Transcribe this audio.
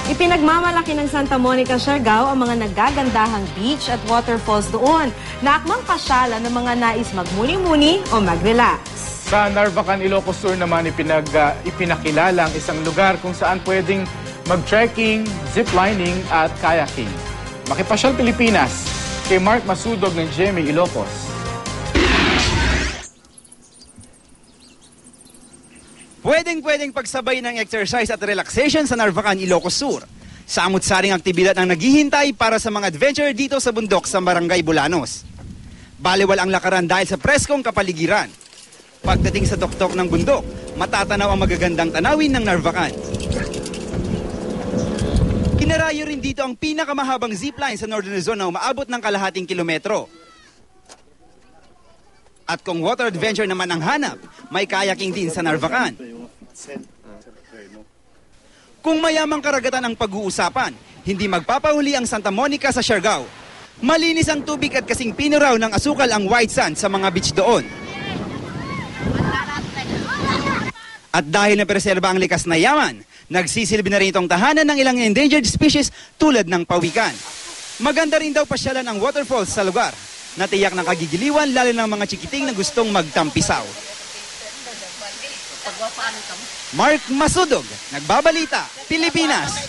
Ipinagmamalaki ng Santa Monica, Siargao ang mga nagagandahang beach at waterfalls doon na akmang pasyalan ng mga nais magmuni-muni o mag-relax. Sa Narvacan, Ilocos Sur naman ipinakilala ang isang lugar kung saan pwedeng mag-trekking, ziplining at kayaking. Makipasyal Pilipinas, kay Mark Masudog ng GMA Ilocos. Pwedeng pagsabay ng exercise at relaxation sa Narvacan, Ilocos Sur. Samut-saring aktibidad ang naghihintay para sa mga adventure dito sa bundok sa Barangay Bulanos. Baliwal ang lakaran dahil sa preskong kapaligiran. Pagdating sa tuktok ng bundok, matatanaw ang magagandang tanawin ng Narvacan. Kinarayo rin dito ang pinakamahabang zipline sa Northern Luzon na umaabot ng kalahating kilometro. At kung water adventure naman ang hanap, may kayaking din sa Narvacan. Kung mayamang karagatan ang pag-uusapan, hindi magpapahuli ang Santa Monica sa Siargao. Malinis ang tubig at kasing pinuraw ng asukal ang white sand sa mga beach doon. At dahil napreserba ang likas na yaman, nagsisilbi na rin itong tahanan ng ilang endangered species tulad ng pawikan. Maganda rin daw pasyalan ang waterfalls sa lugar. Natiyak ng kagigiliwan lalo ng mga chikiting na gustong magtampisaw. Mark Masudog, Nagbabalita, Pilipinas.